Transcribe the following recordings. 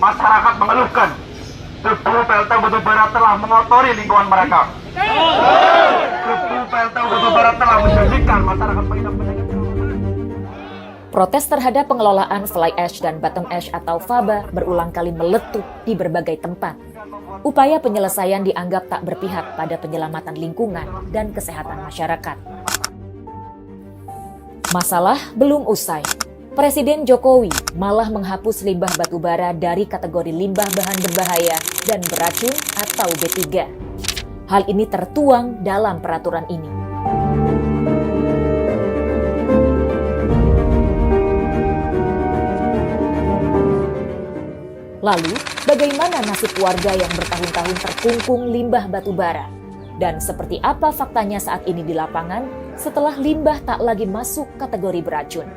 Masyarakat mengeluhkan debu PLTU batubara telah mengotori lingkungan mereka. Debu PLTU batubara telah menjadikan masyarakat pengidap penyakit. Protes terhadap pengelolaan fly ash dan bottom ash atau FABA berulang kali meletup di berbagai tempat. Upaya penyelesaian dianggap tak berpihak pada penyelamatan lingkungan dan kesehatan masyarakat. Masalah belum usai. Presiden Jokowi malah menghapus limbah batubara dari kategori limbah bahan berbahaya dan beracun atau B3. Hal ini tertuang dalam peraturan ini. Lalu, bagaimana nasib warga yang bertahun-tahun terkungkung limbah batubara? Dan seperti apa faktanya saat ini di lapangan setelah limbah tak lagi masuk kategori beracun?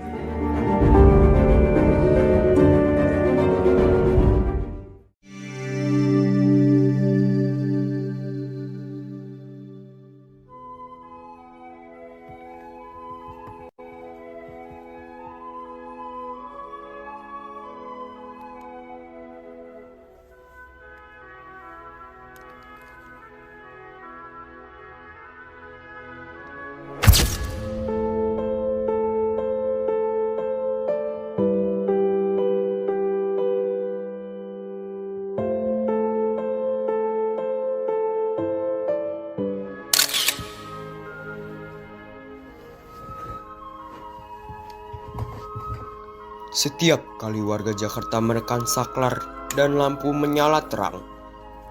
Setiap kali warga Jakarta menekan saklar dan lampu menyala terang,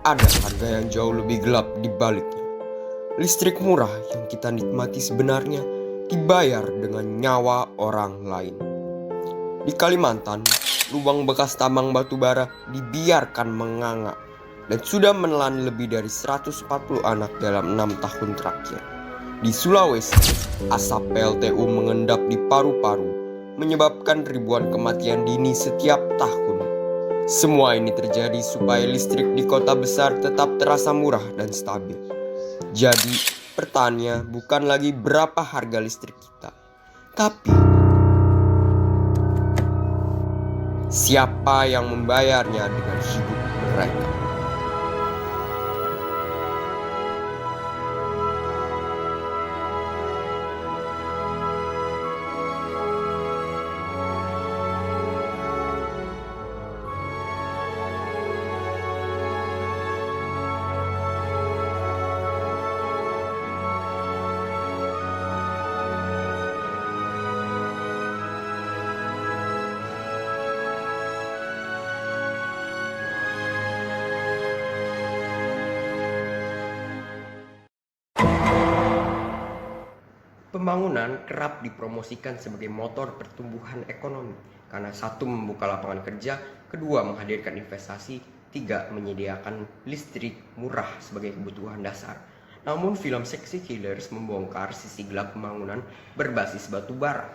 ada harga yang jauh lebih gelap di baliknya. Listrik murah yang kita nikmati sebenarnya dibayar dengan nyawa orang lain. Di Kalimantan, lubang bekas tambang batubara dibiarkan menganga dan sudah menelan lebih dari 140 anak dalam 6 tahun terakhir. Di Sulawesi, asap PLTU mengendap di paru-paru, menyebabkan ribuan kematian dini setiap tahun. Semua ini terjadi supaya listrik di kota besar tetap terasa murah dan stabil. Jadi, pertanyaannya bukan lagi berapa harga listrik kita, tapi siapa yang membayarnya dengan hidup mereka. Pembangunan kerap dipromosikan sebagai motor pertumbuhan ekonomi karena satu, membuka lapangan kerja, kedua, menghadirkan investasi, tiga, menyediakan listrik murah sebagai kebutuhan dasar. Namun film Sexy Killers membongkar sisi gelap pembangunan berbasis batu bara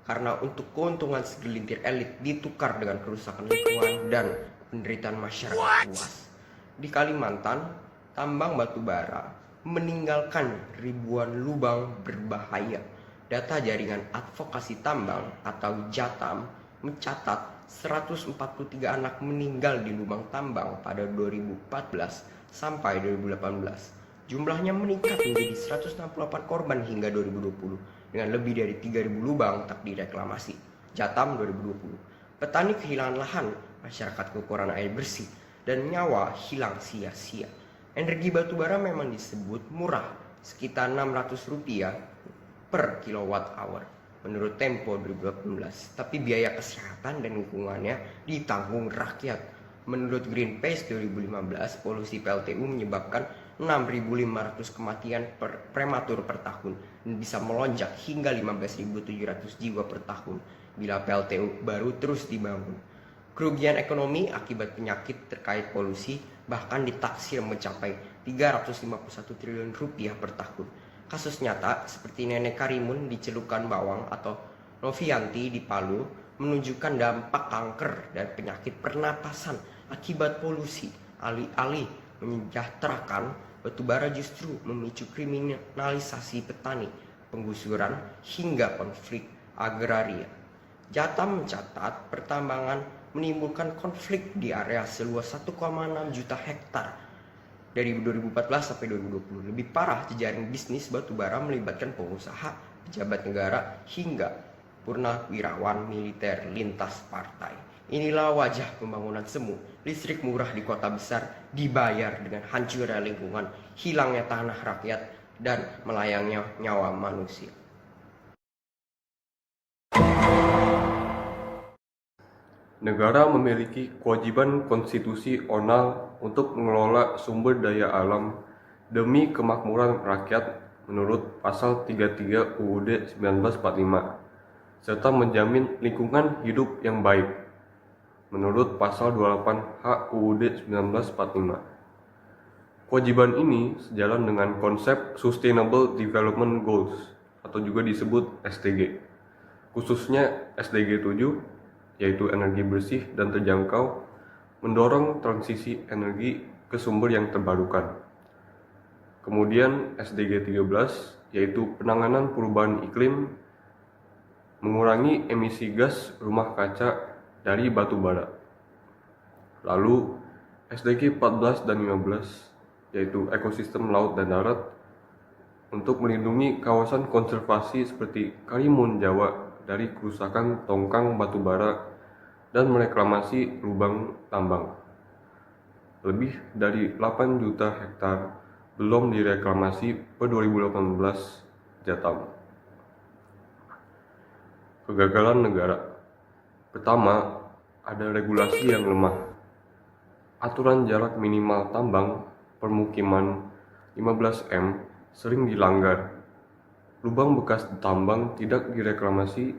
karena untuk keuntungan segelintir elit ditukar dengan kerusakan lingkungan dan penderitaan masyarakat luas. Di Kalimantan, tambang batu bara meninggalkan ribuan lubang berbahaya. Data Jaringan Advokasi Tambang atau JATAM mencatat 143 anak meninggal di lubang tambang pada 2014 sampai 2018. Jumlahnya meningkat menjadi 168 korban hingga 2020 dengan lebih dari 3.000 lubang tak direklamasi. JATAM 2020. Petani kehilangan lahan, masyarakat kekurangan air bersih, dan nyawa hilang sia-sia. Energi batubara memang disebut murah, sekitar Rp600 per kilowatt hour menurut Tempo 2018. Tapi biaya kesehatan dan lingkungannya ditanggung rakyat. Menurut Greenpeace 2015, polusi PLTU menyebabkan 6.500 kematian prematur per tahun dan bisa melonjak hingga 15.700 jiwa per tahun bila PLTU baru terus dibangun. Kerugian ekonomi akibat penyakit terkait polusi bahkan ditaksir mencapai Rp351 triliun per tahun. Kasus nyata seperti Nenek Karimun di Celukan Bawang atau Novianti di Palu menunjukkan dampak kanker dan penyakit pernapasan akibat polusi. Alih-alih menyejahterakan, batubara justru memicu kriminalisasi petani, penggusuran, hingga konflik agraria. JATAM mencatat pertambangan menimbulkan konflik di area seluas 1,6 juta hektar dari 2014 sampai 2020. Lebih parah, jejaring bisnis batubara melibatkan pengusaha, pejabat negara, hingga purnawirawan militer lintas partai. Inilah wajah pembangunan semu. Listrik murah di kota besar dibayar dengan hancurnya lingkungan, hilangnya tanah rakyat, dan melayangnya nyawa manusia. Negara memiliki kewajiban konstitusional untuk mengelola sumber daya alam demi kemakmuran rakyat menurut Pasal 33 UUD 1945, serta menjamin lingkungan hidup yang baik menurut Pasal 28 H UUD 1945. Kewajiban ini sejalan dengan konsep Sustainable Development Goals atau juga disebut SDG, khususnya SDG 7, yaitu energi bersih dan terjangkau, mendorong transisi energi ke sumber yang terbarukan. Kemudian SDG 13, yaitu penanganan perubahan iklim, mengurangi emisi gas rumah kaca dari batu bara. Lalu SDG 14 dan 15, yaitu ekosistem laut dan darat, untuk melindungi kawasan konservasi seperti Karimun Jawa dari kerusakan tongkang batu bara dan mereklamasi lubang tambang. Lebih dari 8 juta hektar belum direklamasi per 2018 Jatam. Kegagalan negara. Pertama, ada regulasi yang lemah. Aturan jarak minimal tambang permukiman 15 M sering dilanggar. Lubang bekas tambang tidak direklamasi,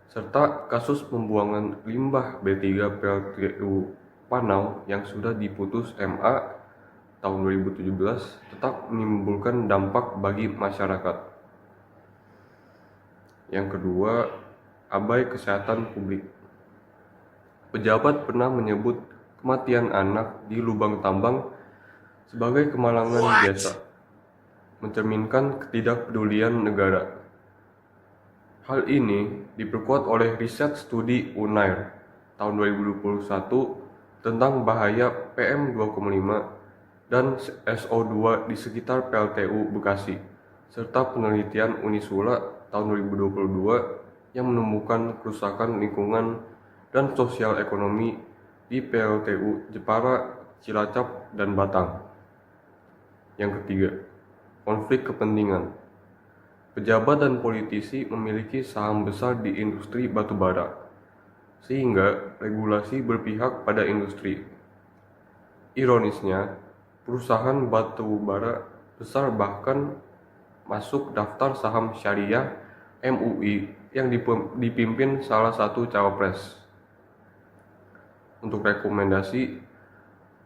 serta kasus pembuangan limbah B3 PLTU Panau yang sudah diputus MA tahun 2017 tetap menimbulkan dampak bagi masyarakat. Yang kedua, abai kesehatan publik. Pejabat pernah menyebut kematian anak di lubang tambang sebagai kemalangan biasa, mencerminkan ketidakpedulian negara. Hal ini diperkuat oleh riset studi UNAIR tahun 2021 tentang bahaya PM2,5 dan SO2 di sekitar PLTU Bekasi, serta penelitian Unisula tahun 2022 yang menemukan kerusakan lingkungan dan sosial ekonomi di PLTU Jepara, Cilacap, dan Batang. Yang ketiga, konflik kepentingan. Pejabat dan politisi memiliki saham besar di industri batubara, sehingga regulasi berpihak pada industri. Ironisnya, perusahaan batubara besar bahkan masuk daftar saham syariah MUI yang dipimpin salah satu cawapres. Untuk rekomendasi,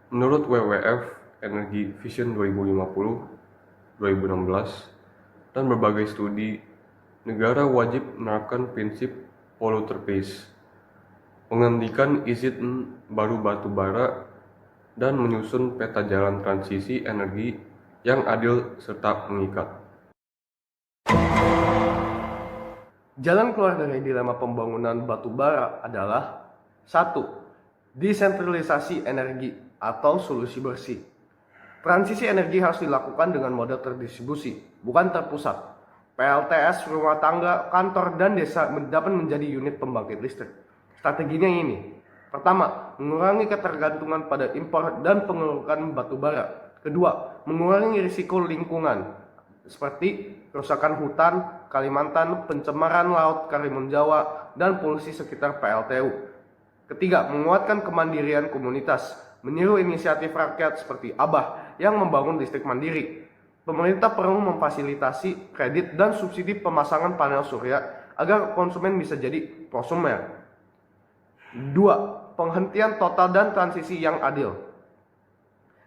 menurut WWF Energy Vision 2050, 2016, dan berbagai studi, negara wajib menerapkan prinsip polluter pays, menghentikan izin baru batu bara, dan menyusun peta jalan transisi energi yang adil serta mengikat. Jalan keluar dari dilema pembangunan batu bara adalah 1. Desentralisasi energi atau solusi bersih. Transisi energi harus dilakukan dengan model terdistribusi, bukan terpusat. PLTS, rumah tangga, kantor, dan desa dapat menjadi unit pembangkit listrik. Strateginya ini. Pertama, mengurangi ketergantungan pada impor dan pengerukan batu bara. Kedua, mengurangi risiko lingkungan, seperti kerusakan hutan, Kalimantan, pencemaran laut Karimun Jawa, dan polusi sekitar PLTU. Ketiga, menguatkan kemandirian komunitas, meniru inisiatif rakyat seperti Abah yang membangun listrik mandiri. Pemerintah perlu memfasilitasi kredit dan subsidi pemasangan panel surya agar konsumen bisa jadi prosumer. 2. Penghentian total dan transisi yang adil.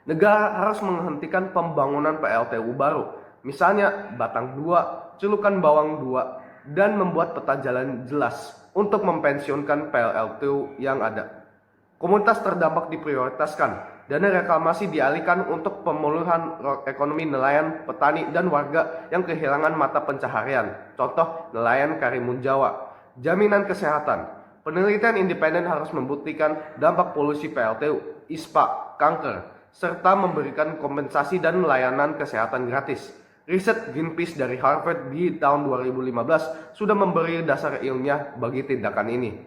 Negara harus menghentikan pembangunan PLTU baru, misalnya Batang 2, Celukan Bawang 2, dan membuat peta jalan jelas untuk mempensiunkan PLTU yang ada. Komunitas terdampak diprioritaskan, dana reklamasi dialihkan untuk pemulihan ekonomi nelayan, petani, dan warga yang kehilangan mata pencaharian. Contoh, nelayan Karimun Jawa. Jaminan kesehatan. Penelitian independen harus membuktikan dampak polusi PLTU, ISPA, kanker, serta memberikan kompensasi dan layanan kesehatan gratis. Riset Greenpeace dari Harvard di tahun 2015 sudah memberi dasar ilmiah bagi tindakan ini.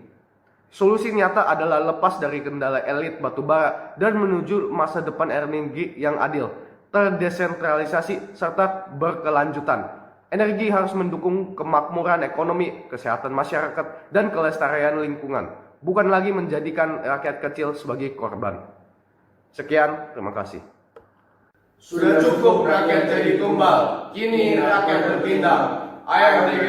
Solusi nyata adalah lepas dari kendala elit batubara dan menuju masa depan energi yang adil, terdesentralisasi, serta berkelanjutan. Energi harus mendukung kemakmuran ekonomi, kesehatan masyarakat, dan kelestarian lingkungan, bukan lagi menjadikan rakyat kecil sebagai korban. Sekian, terima kasih. Sudah cukup rakyat jadi tumbal, kini rakyat bertindak. ARDG